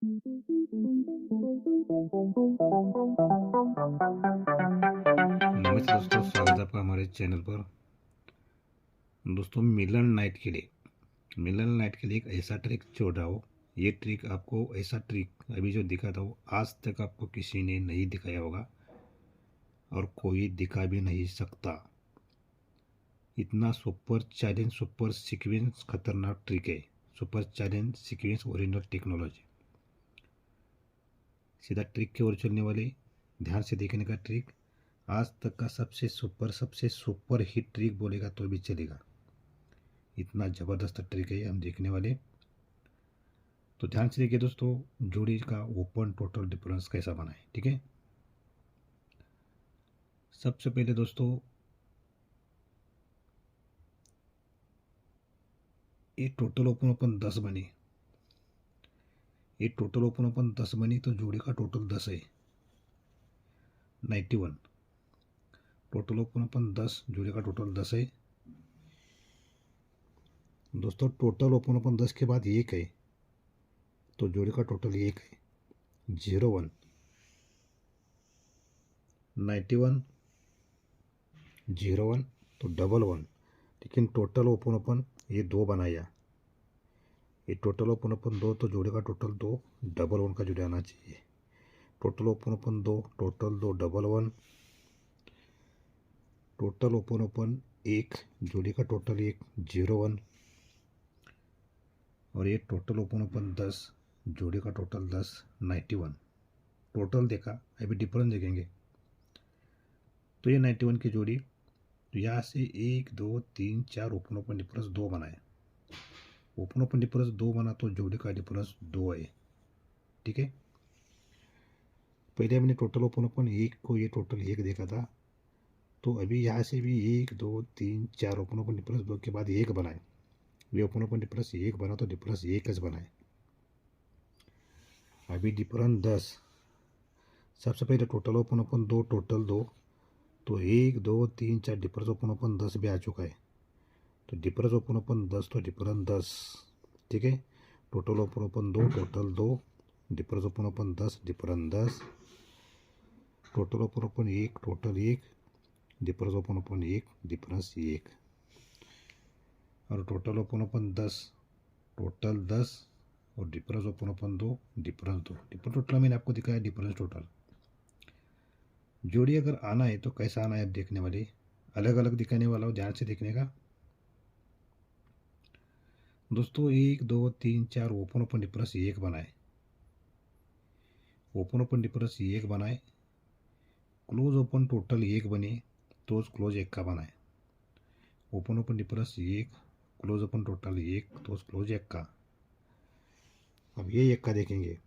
नमस्ते दोस्तों, स्वागत है आपका हमारे चैनल पर। दोस्तों, मिलन नाइट के लिए एक ऐसा ट्रिक छोड़ रहा हो। ये ट्रिक आपको, ऐसा ट्रिक अभी जो दिखा था वो आज तक आपको किसी ने नहीं दिखाया होगा और कोई दिखा भी नहीं सकता। इतना सुपर चैलेंज, सुपर सीक्वेंस खतरनाक ट्रिक है। Super challenge sequence original technology. सीधा ट्रिक की ओर चलने वाले, ध्यान से देखने का ट्रिक। आज तक का सबसे सुपर हिट ट्रिक बोलेगा तो भी चलेगा। इतना ज़बरदस्त ट्रिक है हम देखने वाले। तो ध्यान से देखिए दोस्तों, जोड़ी का ओपन टोटल डिफरेंस कैसा बनाए। ठीक है, सबसे पहले दोस्तों ये टोटल ओपन 10 बनी। ये टोटल ओपन 10 बनी तो जोड़ी का टोटल 10 है, 91। टोटल ओपन 10, जोड़ी का टोटल 10 है दोस्तों। टोटल ओपन 10 के बाद 1 है तो जोड़ी का टोटल 1 है, 01। 91, 01 तो 11। लेकिन टोटल ओपन ये 2 बनाया। ये टोटल ओपन 2 तो जोड़े का टोटल 2, 11 का जुड़े आना चाहिए। Total open 2, total 2, 11। Total open 1, जोड़ी का टोटल 1, 01। और ये टोटल ओपन 10, जोड़ी का टोटल 10, 91। टोटल देखा, अभी डिफरेंस देखेंगे। तो ये 91 की जोड़ी, तो यहाँ से 1 2 3 4 ओपन डिफरेंस 2 बनाए। ओपन डिफरेंस 2 बना तो जोड़ी का डिफरेंस 2 है। ठीक है, पहले हमने टोटल ओपन 1 को ये टोटल 1 देखा था। तो अभी यहाँ से भी 1 2 3 4 ओपन डिफरेंस 2 के बाद 1 बनाए। ये ओपन डिफरेंस 1 बना तो डिफरेंस 1 बनाए। अभी डिफरेंस 10। सबसे पहले टोटल ओपन 2, टोटल 2 तो 1 2 3 4 डिफरेंस ओपन 10 भी आ चुका है। तो डिफरेंस ओपन 10 तो डिफरेंस 10। ठीक है, total open 2, total 2, difference open 10, difference 10। Total open 1, total 1, difference open 1, difference 1। और टोटल ओपन 10, टोटल 10 और difference open 2, difference 2। Difference total मैंने आपको दिखाया, डिफरेंस टोटल। जोड़ी अगर आना है तो कैसा आना है अब देखने वाले, अलग अलग दिखाने वाला हो, ध्यान से देखने का दोस्तों। 1 2 3 4 ओपन डिफरेंस 1 बनाए। ओपन डिफरेंस 1 बनाए। क्लोज ओपन टोटल 1 बने तो क्लोज 1 का बनाए। Open difference 1, close open total 1 तो क्लोज 1 का। अब ये 1 का देखेंगे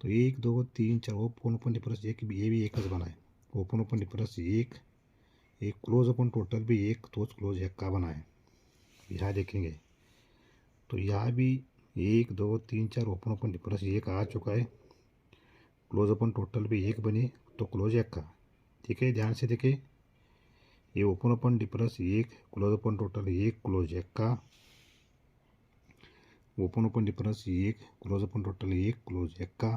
तो 1 2 3 4 ओपन डिफरेंस 1, ये भी 1 बनाए। ओपन डिफरेंस 1, एक क्लोज ओपन टोटल भी 1 तो क्लोज 1 का बनाए। यहाँ देखेंगे तो यहाँ भी 1 2 3 4 ओपन डिफरेंस 1 आ चुका है। क्लोज ओपन टोटल भी 1 बने तो क्लोज 1 का। ठीक है, ध्यान से देखें, ये open difference 1, close open total 1, close 1 का। Open difference 1, close open total 1, close 1 का।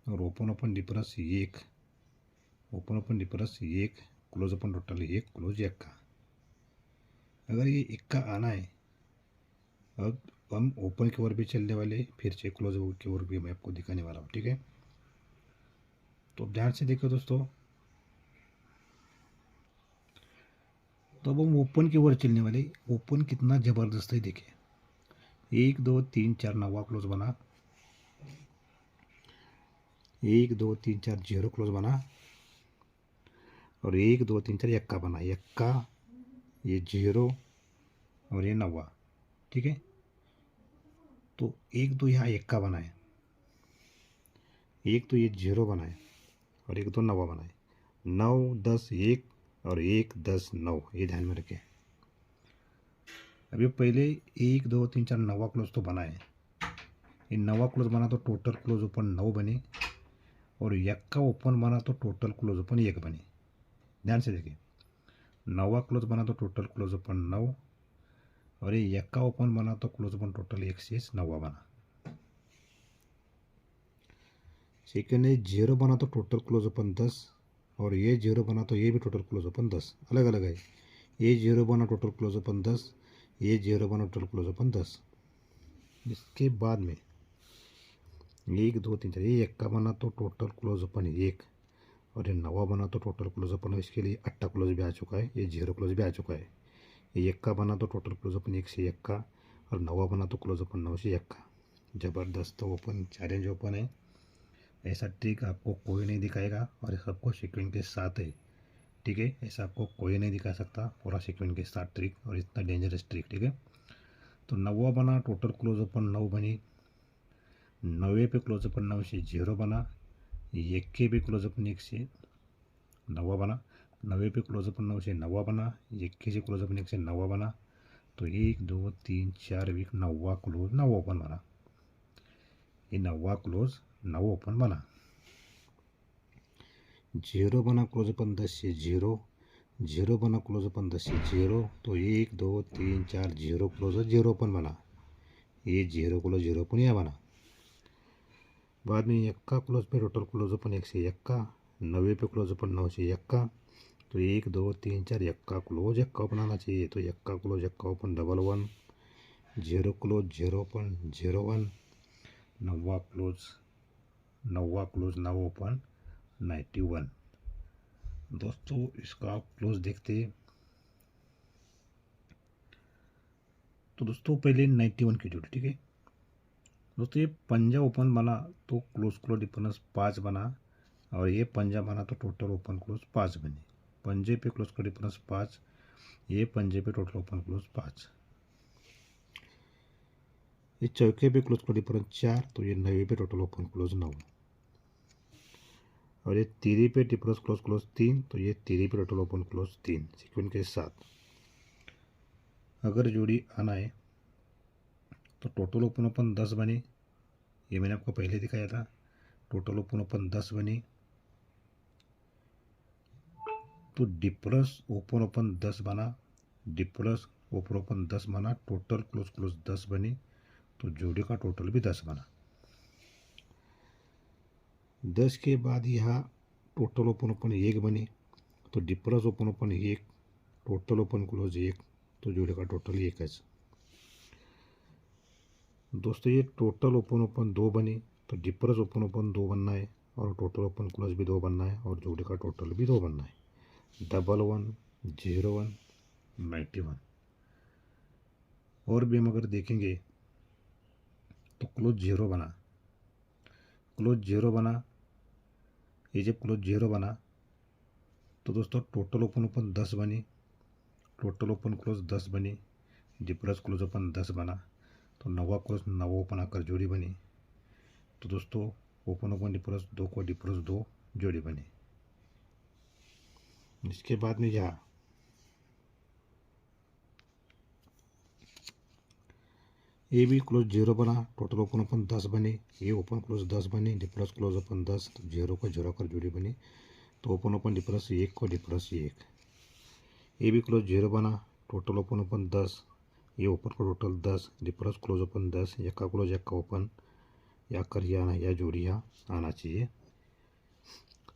और open difference 1, open difference 1, close open total 1, close 1 का। अगर ये 1 का आना है, अब हम ओपन की ओर भी चलने वाले, फिर से क्लोज की ओर भी मैं आपको दिखाने वाला हूँ। ठीक है, तो ध्यान से देखो दोस्तों, तो अब हम ओपन की ओर चलने वाले। ओपन कितना ज़बरदस्त है देखे, 1 2 3 4 नवा क्लोज बना, 1 2 3 4 0 क्लोज बना, और 1 2 3 4 1 का बना। 1 का, ये 0 और ये नवा। ठीक है, तो 1 2 यहाँ 1 का बनाए, 1 तो ये 0 बनाए और 1 2 नवा बनाए। 9 10 1 और 1 10 9, ये ध्यान में रखें। अभी पहले 1 2 3 4 नवा क्लोज तो बनाए। ये नवा क्लोज बना तो टोटल क्लोज ओपन 9 बने, और 1 का ओपन बना तो टोटल क्लोज ओपन 1 बने। ध्यान से देखिए, नवा क्लोज बना तो टोटल क्लोज ओपन 9, और ये यक्का ओपन बना तो क्लोज ओपन टोटल 1 से 9 बना। सेकेंड है 0 बना तो टोटल क्लोज ओपन 10, और ये 0 बना तो ये भी टोटल क्लोज ओपन 10, अलग अलग है। ये 0 बना टोटल क्लोज ओपन 10, ये 0 बना टोटल क्लोज ओपन 10। इसके बाद में 1 2 3 4 ये यक्का बना तो टोटल क्लोज ओपन 1, और ये 9 बना तो टोटल क्लोज ओपन, इसके लिए 8 क्लोज भी आ चुका है, ये 0 क्लोज भी आ चुका है। ये यक्का बना तो टोटल क्लोज ओपन 1 से यक्का, और 9 बना तो क्लोज ओपन 9 से यक्का। ज़बरदस्त ओपन चैलेंज ओपन है। ऐसा ट्रिक आपको कोई नहीं दिखाएगा, और सबको सीक्वेंस के साथ है, ठीक है। ऐसा आपको कोई नहीं दिखा सकता पूरा सीक्वेंस के साथ ट्रिक, और इतना डेंजरस ट्रिक, ठीक है। तो 9 बना टोटल क्लोज ओपन 9 बनी, 9 पे क्लोज ओपन 9 से 0 बना, यक्के पे क्लोज ओपन 1 से 9 बना, 9 पे क्लोज ओपन 9 से 9 बना, यक्के से क्लोज ओपन 1 से 9 बना। तो 1 2 3 4 वीक 9 क्लोज 9 ओपन बना, ये 9 क्लोज 9 ओपन बना। 0 बना क्लोज ओपन 10 से 0, 0 बना क्लोज ओपन 10 से 0, तो 1 2 3 4 0 क्लोज 0 ओपन बना, ये 0 क्लोज 0 ओपन यह बना। बाद में यक्का क्लोज पे टोटल क्लोज ओपन 1 से यक्का, 9 पे क्लोज ओपन 9 से यक्का, तो 1 2 3 4 यक्का क्लोज यक्का ओपन आना चाहिए। तो यक्का क्लोज यक्का open 1 1, 0 close 0 open 0 1, 9 close 9 open 91। दोस्तों इसका क्लोज देखते हैं। तो दोस्तों पहले 91 की जोड़ी, ठीक है दोस्तों। ये पंजा ओपन बना तो क्लोज डिफरेंस 5 बना, और ये पंजा बना तो टोटल ओपन क्लोज 5 बने। पंजे पे क्लोज का डिफरेंस 5, ये पंजे पे टोटल ओपन क्लोज 5। ये चौके पे क्लोज का डिफरेंस 4, तो ये 9 पे टोटल ओपन क्लोज 9। और ये तीरी पे डिफरेंस क्लोज 3, तो ये तीरी पे टोटल ओपन क्लोज 3 सीक्वेंस के साथ। अगर जोड़ी आना है तो टोटल ओपन 10 बने, ये मैंने आपको पहले दिखाया था। टोटल ओपन 10 बने, तो डिफरेंस ओपन 10 बना, डिफरेंस ओपन 10 बना, टोटल क्लोज 10 बने, तो जोड़ी का टोटल भी 10 बना। 10 के बाद यहाँ टोटल ओपन 1 बने, तो difference open 1, total open close 1, तो जोड़ी का टोटल 1 है। दोस्तों ये टोटल ओपन 2 बने, तो डिफरेंस ओपन 2 बनना है, और टोटल ओपन क्लोज भी 2 बनना है, और जोड़ी का टोटल भी 2 बनना है। 1 1 0 1 91। और भी हम अगर देखेंगे तो क्लोज 0 बना, क्लोज 0 बना, ये जब क्लोज 0 बना तो दोस्तों टोटल ओपन 10 बनी, टोटल ओपन क्लोज 10 बनी, डिफरेंस क्लोज ओपन 10 बना, तो 9 क्लोज 9 ओपन आकर जोड़ी बनी। तो दोस्तों ओपन डिफरेंस 2 को डिफरेंस 2 जोड़ी बनी। इसके बाद में यहाँ ये भी क्लोज 0 बना, टोटल ओपन 10 बने, ये ओपन क्लोज 10 बने, डिफरेंस क्लोज ओपन 10, तो 0 को 0 कर जोड़ी बनी। तो ओपन डिफरेंस 1 को डिफरेंस 1। ये भी क्लोज 0 बना, टोटल ओपन 10, ये ओपन को टोटल 10, डिफरेंस क्लोज ओपन 10, यक्का क्लोज यक्का ओपन, या कर ये आना, या जोड़ी यहाँ आना चाहिए।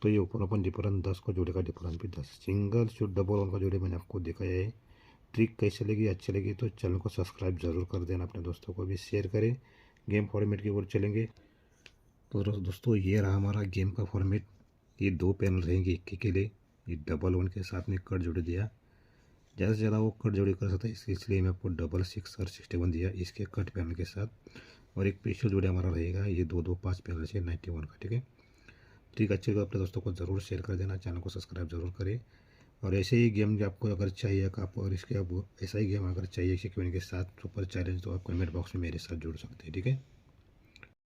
तो ये ओपन डिफरेंस 10 को जोड़ी का डिफरेंस भी 10। सिंगल शूट डबल वन का जोड़ी मैंने आपको दिखाया है। ट्रिक कैसी लगी, अच्छी लगी तो चैनल को सब्सक्राइब ज़रूर कर देना, अपने दोस्तों को भी शेयर करें। गेम फॉर्मेट की ओर चलेंगे। तो दोस्तों ये रहा हमारा गेम का फॉर्मेट। ये 2 पैनल रहेंगे इक्के के लिए। ये डबल 1 के साथ में कट जोड़ी दिया, ज़्यादा से ज़्यादा वो कट जोड़ी कर सकता है, इसलिए मैं आपको डबल 6 और 61 दिया इसके कट पैनल के साथ। और एक स्पेशल जोड़ी हमारा रहेगा ये 2 2 5 पैनल से 91 का, ठीक है। ट्रिक अच्छी लगा अपने दोस्तों को ज़रूर शेयर कर देना, चैनल को सब्सक्राइब ज़रूर करें। और ऐसे ही गेम जो आपको अगर चाहिए आप, और इसके अब ऐसा ही गेम अगर चाहिए सीक्वेंस के साथ सुपर चैलेंज, तो आप कमेंट बॉक्स में मेरे साथ जुड़ सकते हैं, ठीक है।